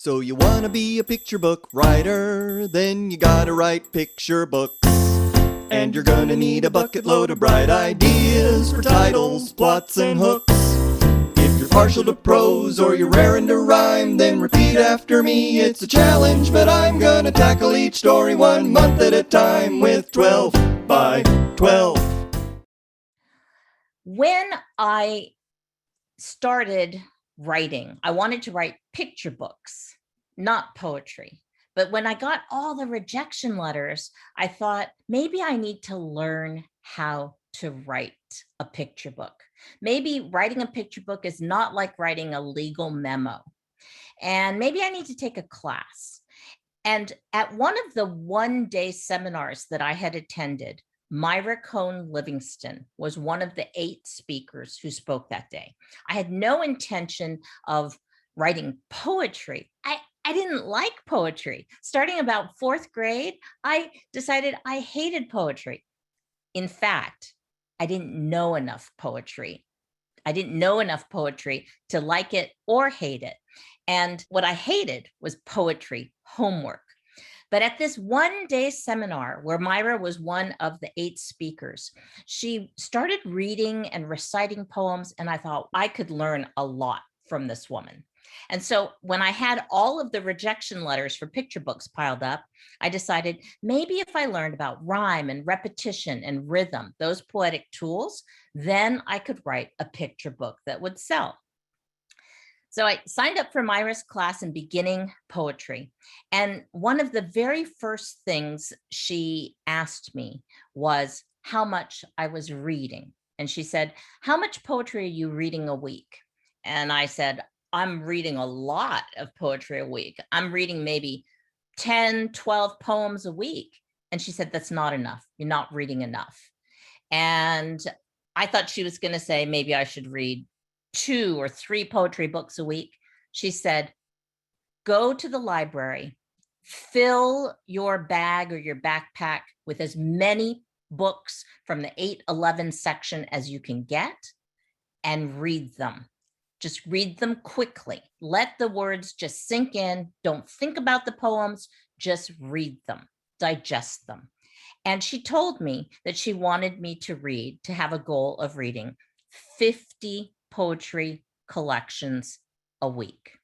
So you wanna be a picture book writer, then you gotta write picture books. And you're gonna need a bucket load of bright ideas for titles, plots, and hooks. If you're partial to prose or you're raring to rhyme, then repeat after me, it's a challenge, but I'm gonna tackle each story 1 month at a time with 12 by 12. When I started writing, I wanted to write picture books, not poetry. But when I got all the rejection letters, I thought maybe I need to learn how to write a picture book. Maybe writing a picture book is not like writing a legal memo. And maybe I need to take a class. And at one of the one-day seminars that I had attended, Myra Cohn Livingston was one of the 8 speakers who spoke that day. I had no intention of writing poetry. I didn't like poetry. Starting about 4th grade, I decided I hated poetry. In fact, I didn't know enough poetry. I didn't know enough poetry to like it or hate it. And what I hated was poetry homework. But at this one-day seminar where Myra was one of the 8 speakers, she started reading and reciting poems, and I thought I could learn a lot from this woman. And so when I had all of the rejection letters for picture books piled up, I decided maybe if I learned about rhyme and repetition and rhythm, those poetic tools, then I could write a picture book that would sell. So I signed up for Myra's class in beginning poetry. And one of the very first things she asked me was how much I was reading. And she said, "How much poetry are you reading a week?" And I said, "I'm reading a lot of poetry a week. I'm reading maybe 10, 12 poems a week." And she said, "That's not enough. You're not reading enough." And I thought she was going to say maybe I should read 2 or 3 poetry books a week. She said, "Go to the library, fill your bag or your backpack with as many books from the 811 section as you can get and read them. Just read them quickly. Let the words just sink in. Don't think about the poems, just read them, digest them." And she told me that she wanted me to have a goal of reading 50 poetry collections a week,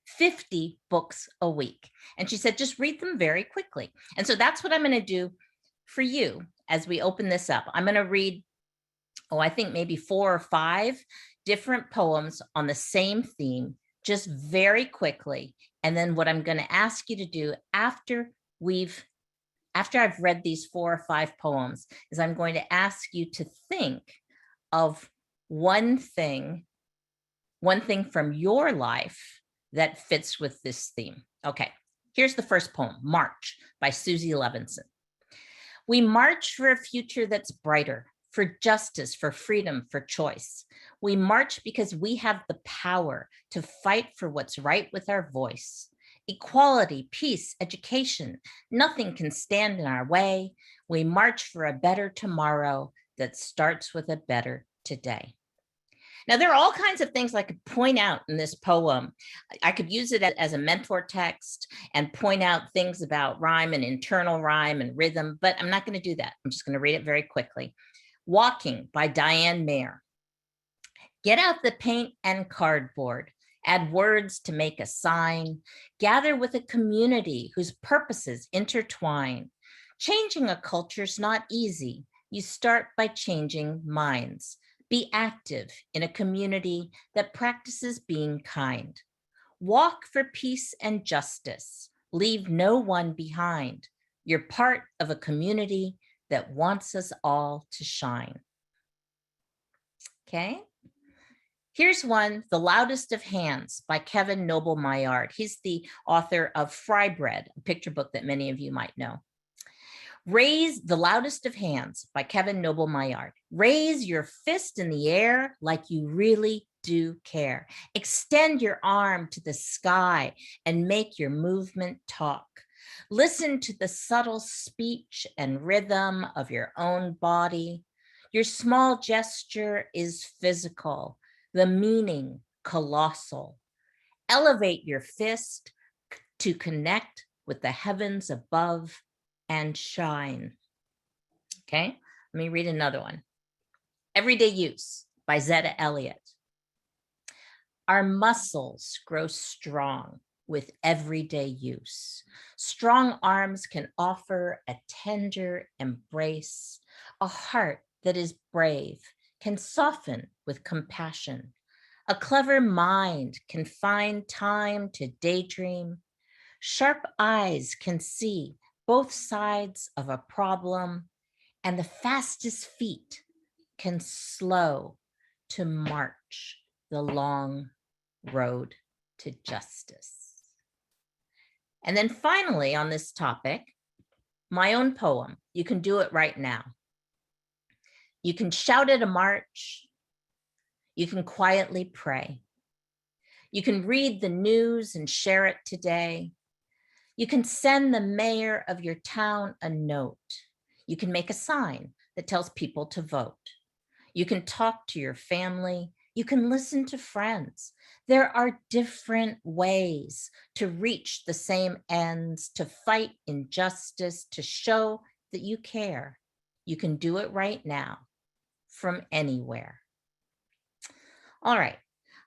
50 books a week. And she said, just read them very quickly. And so that's what I'm going to do for you as we open this up. I'm going to read, I think maybe 4 or 5 different poems on the same theme, just very quickly. And then what I'm going to ask you to do after I've read these 4 or 5 poems is I'm going to ask you to think of one thing from your life that fits with this theme. Okay, here's the first poem, March by Susie Levinson. We march for a future that's brighter, for justice, for freedom, for choice. We march because we have the power to fight for what's right with our voice. Equality, peace, education, nothing can stand in our way. We march for a better tomorrow that starts with a better today. Now, there are all kinds of things I could point out in this poem. I could use it as a mentor text and point out things about rhyme and internal rhyme and rhythm, but I'm not going to do that. I'm just going to read it very quickly. Walking by Diane Mayer. Get out the paint and cardboard. Add words to make a sign. Gather with a community whose purposes intertwine. Changing a culture's not easy. You start by changing minds. Be active in a community that practices being kind. Walk for peace and justice. Leave no one behind. You're part of a community that wants us all to shine. Okay. Here's one, The Loudest of Hands by Kevin Noble Maillard. He's the author of Fry Bread, a picture book that many of you might know. Raise The Loudest of Hands by Kevin Noble Maillard. Raise your fist in the air like you really do care. Extend your arm to the sky and make your movement talk. Listen to the subtle speech and rhythm of your own body. Your small gesture is physical, the meaning colossal. Elevate your fist, to connect with the heavens above and shine. Okay, let me read another one. Everyday Use by Zetta Elliott. Our muscles grow strong with everyday use. Strong arms can offer a tender embrace. A heart that is brave can soften with compassion. A clever mind can find time to daydream. Sharp eyes can see both sides of a problem, and the fastest feet can slow to march the long road to justice. And then finally, on this topic, my own poem. You can do it right now. You can shout at a march. You can quietly pray. You can read the news and share it today. You can send the mayor of your town a note. You can make a sign that tells people to vote. You can talk to your family. You can listen to friends. There are different ways to reach the same ends, to fight injustice, to show that you care. You can do it right now from anywhere. All right,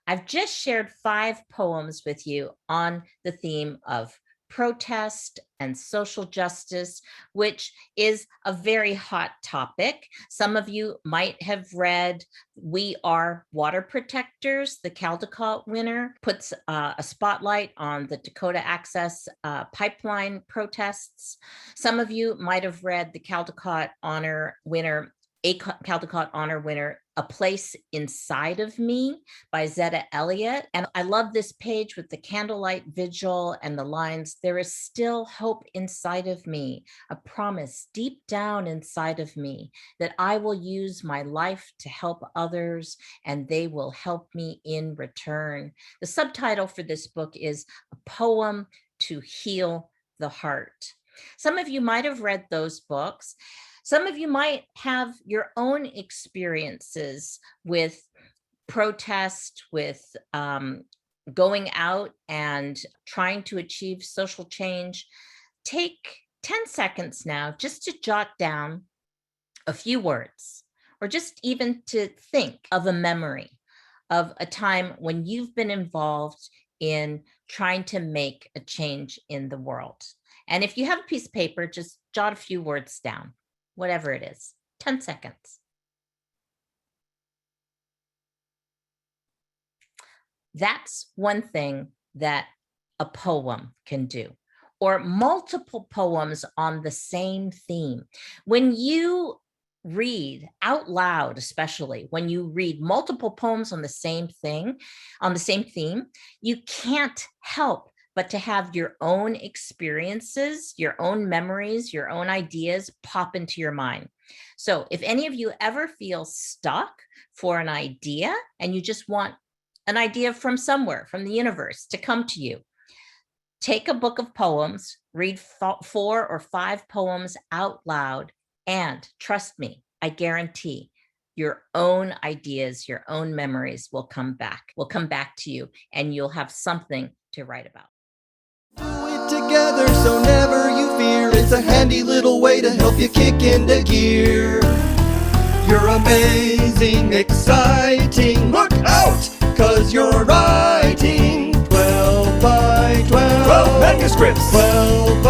I've just shared 5 poems with you on the theme of protest and social justice, which is a very hot topic. Some of you might have read We Are Water Protectors. The Caldecott winner puts a spotlight on the Dakota Access pipeline protests. Some of you might have read the Caldecott Honor winner, a Caldecott Honor winner, A Place Inside of Me by Zetta Elliott. And I love this page with the candlelight vigil and the lines, there is still hope inside of me, a promise deep down inside of me that I will use my life to help others and they will help me in return. The subtitle for this book is A Poem to Heal the Heart. Some of you might have read those books. Some of you might have your own experiences with protest, with going out and trying to achieve social change. Take 10 seconds now just to jot down a few words, or just even to think of a memory of a time when you've been involved in trying to make a change in the world. And if you have a piece of paper, just jot a few words down. Whatever it is, 10 seconds. That's one thing that a poem can do, or multiple poems on the same theme. When you read out loud, especially when you read multiple poems on the same thing, on the same theme, you can't help but to have your own experiences, your own memories, your own ideas pop into your mind. So if any of you ever feel stuck for an idea and you just want an idea from somewhere, from the universe to come to you, take a book of poems, read 4 or 5 poems out loud, and trust me, I guarantee your own ideas, your own memories will come back to you, and you'll have something to write about. Do it together, so never you fear. It's a handy little way to help you kick into gear. You're amazing, exciting. Look out, 'cause you're writing 12 by 12. 12 manuscripts. 12 by